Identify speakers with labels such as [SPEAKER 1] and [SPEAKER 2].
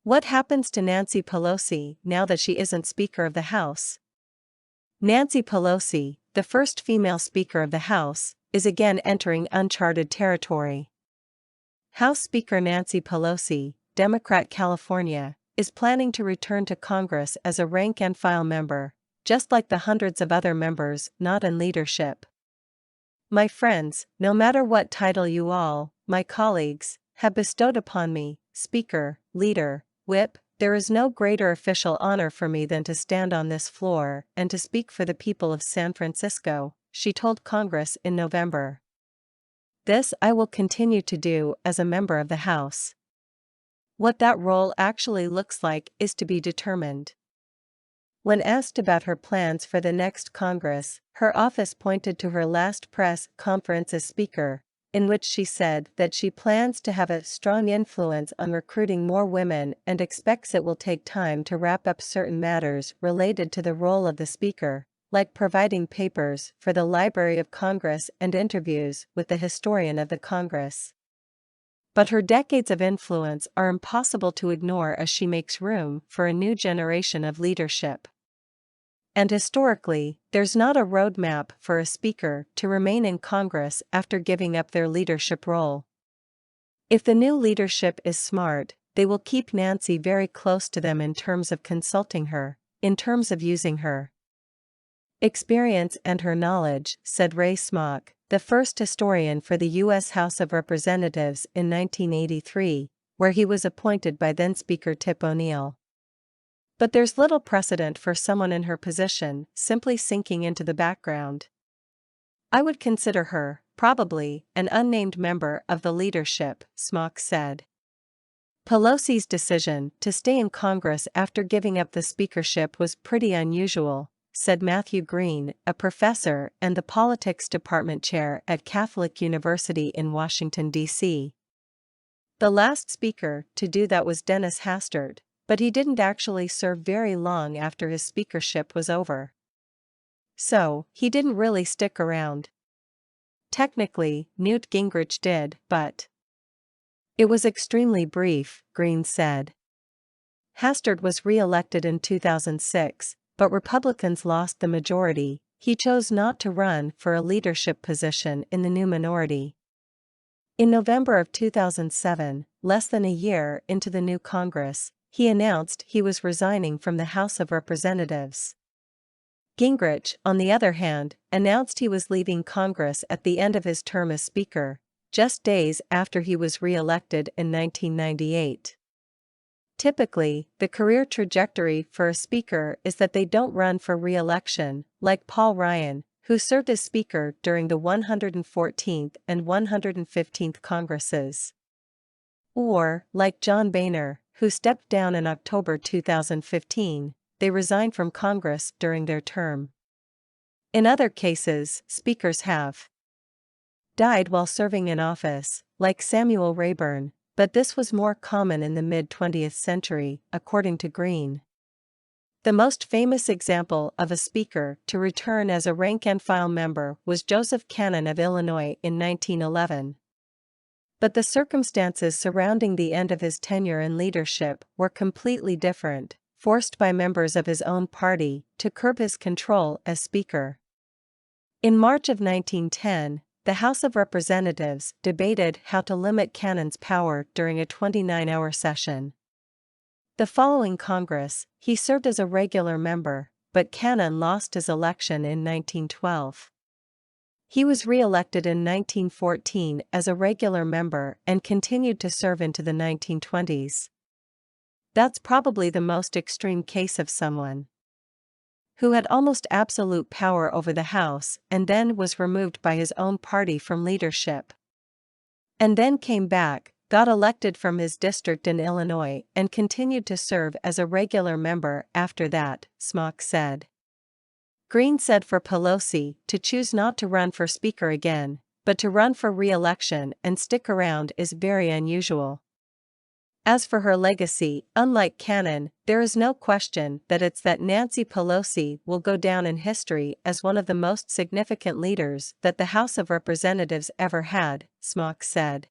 [SPEAKER 1] What happens to Nancy Pelosi now that she isn't Speaker of the House? Nancy Pelosi, the first female Speaker of the House, is again entering uncharted territory. House Speaker Nancy Pelosi, Democrat California, is planning to return to Congress as a rank-and-file member, just like the hundreds of other members not in leadership. My friends, no matter what title you all, my colleagues, have bestowed upon me, Speaker, Leader, Whip, there is no greater official honor for me than to stand on this floor and to speak for the people of San Francisco, she told Congress in November. This I will continue to do as a member of the House. What that role actually looks like is to be determined. When asked about her plans for the next Congress, her office pointed to her last press conference as Speaker, in which she said that she plans to have a strong influence on recruiting more women and expects it will take time to wrap up certain matters related to the role of the Speaker, like providing papers for the Library of Congress and interviews with the historian of the Congress. But her decades of influence are impossible to ignore as she makes room for a new generation of leadership. And historically, there's not a roadmap for a speaker to remain in Congress after giving up their leadership role. If the new leadership is smart, they will keep Nancy very close to them in terms of consulting her, in terms of using her experience and her knowledge, said Ray Smock, the first historian for the U.S. House of Representatives in 1983, where he was appointed by then-Speaker Tip O'Neill. But there's little precedent for someone in her position simply sinking into the background. I would consider her, probably, an unnamed member of the leadership, Smock said. Pelosi's decision to stay in Congress after giving up the speakership was pretty unusual, said Matthew Green, a professor and the politics department chair at Catholic University in Washington, D.C. The last speaker to do that was Dennis Hastert, but he didn't actually serve very long after his speakership was over. So, he didn't really stick around. Technically, Newt Gingrich did, but it was extremely brief, Green said. Hastert was re-elected in 2006, but Republicans lost the majority. He chose not to run for a leadership position in the new minority. In November of 2007, less than a year into the new Congress, he announced he was resigning from the House of Representatives. Gingrich, on the other hand, announced he was leaving Congress at the end of his term as Speaker, just days after he was re-elected in 1998. Typically, the career trajectory for a speaker is that they don't run for re-election, like Paul Ryan, who served as Speaker during the 114th and 115th Congresses. Or, like John Boehner, who stepped down in October 2015, they resigned from Congress during their term. In other cases, speakers have died while serving in office, like Samuel Rayburn, but this was more common in the mid-20th century, according to Green. The most famous example of a speaker to return as a rank-and-file member was Joseph Cannon of Illinois in 1911. But the circumstances surrounding the end of his tenure in leadership were completely different, forced by members of his own party to curb his control as Speaker. In March of 1910, the House of Representatives debated how to limit Cannon's power during a 29-hour session. The following Congress, he served as a regular member, but Cannon lost his election in 1912. He was re-elected in 1914 as a regular member and continued to serve into the 1920s. That's probably the most extreme case of someone who had almost absolute power over the House and then was removed by his own party from leadership. And then came back, got elected from his district in Illinois and continued to serve as a regular member after that, Smock said. Green said for Pelosi to choose not to run for Speaker again, but to run for re-election and stick around is very unusual. As for her legacy, unlike Cannon, there is no question that Nancy Pelosi will go down in history as one of the most significant leaders that the House of Representatives ever had, Smock said.